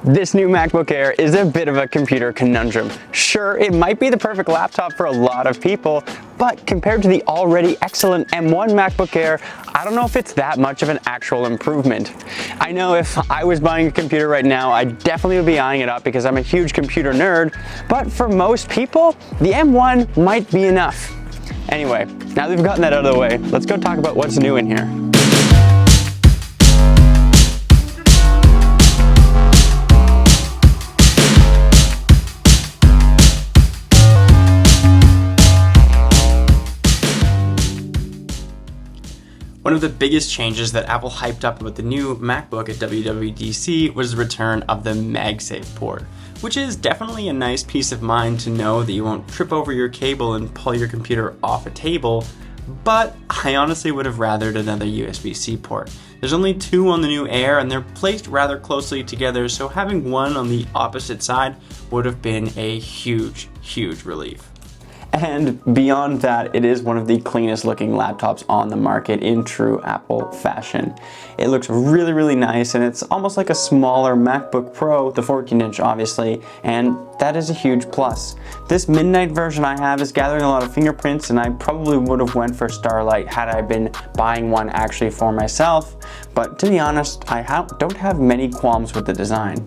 This new MacBook Air is a bit of a computer conundrum. Sure, it might be the perfect laptop for a lot of people, but compared to the already excellent M1 MacBook Air, I don't know if it's that much of an actual improvement. I know if I was buying a computer right now, I definitely would be eyeing it up because I'm a huge computer nerd, but for most people, the M1 might be enough. Anyway, now that we've gotten that out of the way, let's go talk about what's new in here. One of the biggest changes that Apple hyped up about the new MacBook at WWDC was the return of the MagSafe port, which is definitely a nice peace of mind to know that you won't trip over your cable and pull your computer off a table, but I honestly would have rathered another USB-C port. There's only two on the new Air and they're placed rather closely together, so having one on the opposite side would have been a huge relief. And beyond that, it is one of the cleanest looking laptops on the market in true Apple fashion. It looks really nice and it's almost like a smaller MacBook Pro, the 14-inch obviously, and that is a huge plus. This midnight version I have is gathering a lot of fingerprints and I probably would have went for Starlight had I been buying one actually for myself, but to be honest, I don't have many qualms with the design.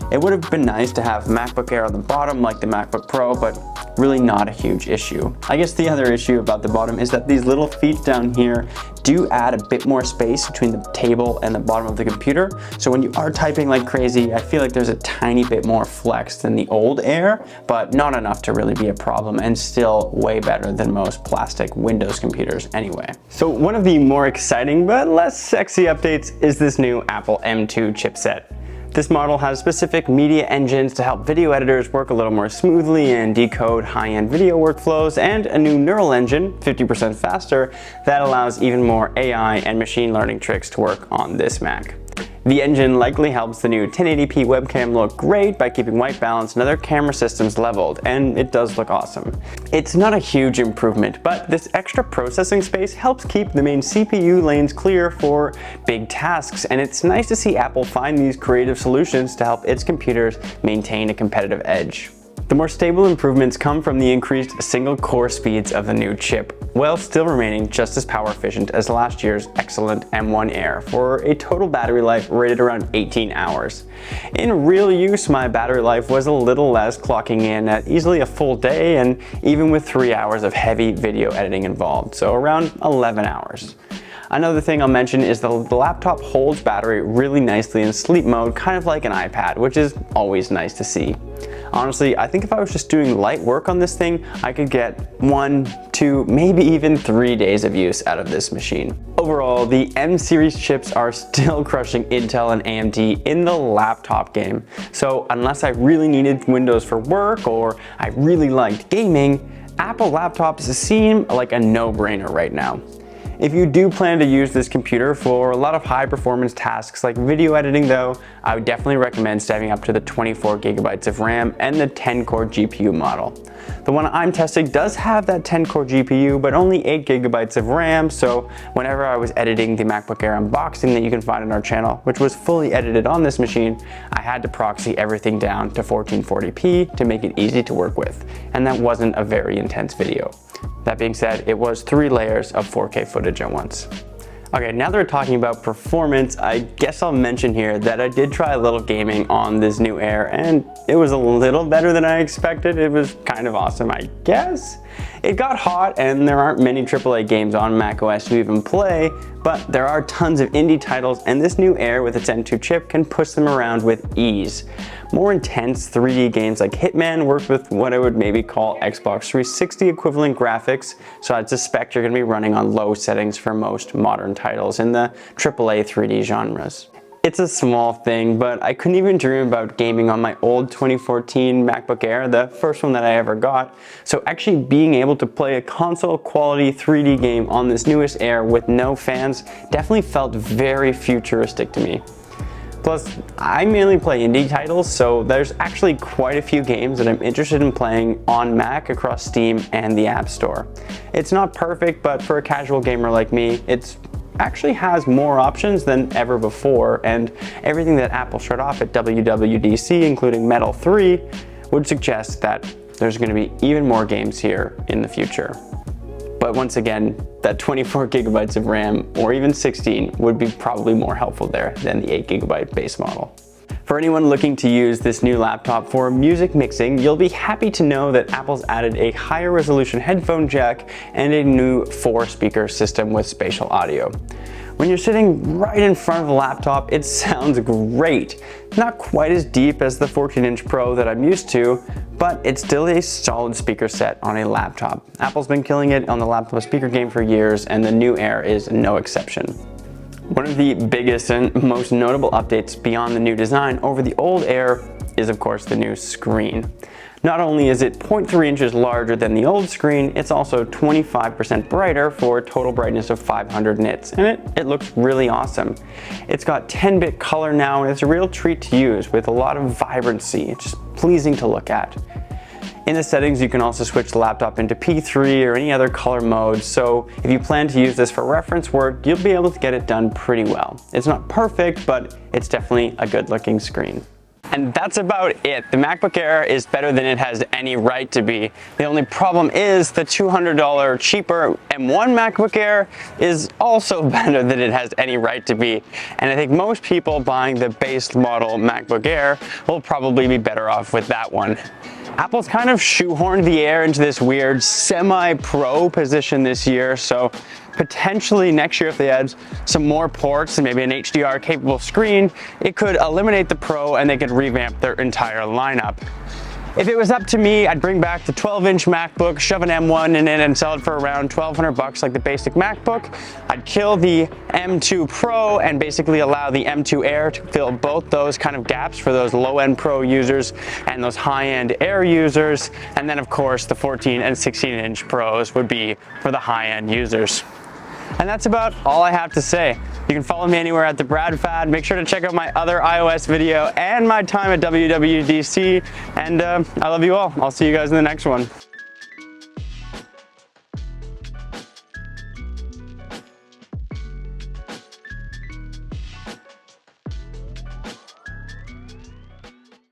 It would have been nice to have MacBook Air on the bottom like the MacBook Pro, but really not a huge issue. I guess the other issue about the bottom is that these little feet down here do add a bit more space between the table and the bottom of the computer. So when you are typing like crazy, I feel like there's a tiny bit more flex than the old Air, but not enough to really be a problem and still way better than most plastic Windows computers anyway. So one of the more exciting but less sexy updates is this new Apple M2 chipset. This model has specific media engines to help video editors work a little more smoothly and decode high-end video workflows, and a new neural engine, 50% faster, that allows even more AI and machine learning tricks to work on this Mac. The engine likely helps the new 1080p webcam look great by keeping white balance and other camera systems leveled, and it does look awesome. It's not a huge improvement, but this extra processing space helps keep the main CPU lanes clear for big tasks, and it's nice to see Apple find these creative solutions to help its computers maintain a competitive edge. The more stable improvements come from the increased single-core speeds of the new chip, while still remaining just as power efficient as last year's excellent M1 Air for a total battery life rated around 18 hours. In real use, my battery life was a little less, clocking in at easily a full day and even with 3 hours of heavy video editing involved, so around 11 hours. Another thing I'll mention is the laptop holds battery really nicely in sleep mode, kind of like an iPad, which is always nice to see. Honestly, I think if I was just doing light work on this thing, I could get 1, 2, maybe even 3 days of use out of this machine. Overall, the M series chips are still crushing Intel and AMD in the laptop game. So unless I really needed Windows for work or I really liked gaming, Apple laptops seem like a no-brainer right now. If you do plan to use this computer for a lot of high performance tasks like video editing though, I would definitely recommend stepping up to the 24 gigabytes of RAM and the 10-core GPU model. The one I'm testing does have that 10-core GPU, but only 8 gigabytes of RAM, so whenever I was editing the MacBook Air unboxing that you can find on our channel, which was fully edited on this machine, I had to proxy everything down to 1440p to make it easy to work with, and that wasn't a very intense video. That being said, it was 3 layers of 4K footage at once. Okay, now that we're talking about performance, I guess I'll mention here that I did try a little gaming on this new Air and it was a little better than I expected. It was kind of awesome, I guess. It got hot and there aren't many AAA games on macOS to even play, but there are tons of indie titles and this new Air with its M2 chip can push them around with ease. More intense 3D games like Hitman work with what I would maybe call Xbox 360 equivalent graphics, so I'd suspect you're going to be running on low settings for most modern titles in the AAA 3D genres. It's a small thing, but I couldn't even dream about gaming on my old 2014 MacBook Air, the first one that I ever got. So actually being able to play a console quality 3D game on this newest Air with no fans definitely felt very futuristic to me. Plus, I mainly play indie titles, so there's actually quite a few games that I'm interested in playing on Mac across Steam and the App Store. It's not perfect, but for a casual gamer like me, it's actually has more options than ever before, and everything that Apple showed off at WWDC, including Metal 3, would suggest that there's going to be even more games here in the future. But once again, that 24 gigabytes of RAM or even 16 would be probably more helpful there than the 8 gigabyte base model. For anyone looking to use this new laptop for music mixing, you'll be happy to know that Apple's added a higher resolution headphone jack and a new 4-speaker system with spatial audio. When you're sitting right in front of the laptop, it sounds great. Not quite as deep as the 14-inch Pro that I'm used to, but it's still a solid speaker set on a laptop. Apple's been killing it on the laptop speaker game for years, and the new Air is no exception. One of the biggest and most notable updates beyond the new design over the old Air is, of course, the new screen. Not only is it 0.3 inches larger than the old screen, it's also 25% brighter for a total brightness of 500 nits, and it looks really awesome. It's got 10-bit color now, and it's a real treat to use with a lot of vibrancy. It's just pleasing to look at. In the settings, you can also switch the laptop into P3 or any other color mode, so if you plan to use this for reference work, you'll be able to get it done pretty well. It's not perfect, but it's definitely a good-looking screen. And that's about it. The MacBook Air is better than it has any right to be. The only problem is the $200 cheaper M1 MacBook Air is also better than it has any right to be. And I think most people buying the base model MacBook Air will probably be better off with that one. Apple's kind of shoehorned the Air into this weird semi-pro position this year, so potentially next year if they add some more ports and maybe an HDR capable screen, it could eliminate the Pro and they could revamp their entire lineup. If it was up to me, I'd bring back the 12-inch MacBook, shove an M1 in it and sell it for around $1,200 like the basic MacBook. I'd kill the M2 Pro and basically allow the M2 Air to fill both those kind of gaps for those low-end Pro users and those high-end Air users. And then of course the 14 and 16-inch Pros would be for the high-end users. And that's about all I have to say. You can follow me anywhere at the BradFad. Make sure to check out my other iOS video and my time at WWDC. And I love you all. I'll see you guys in the next one.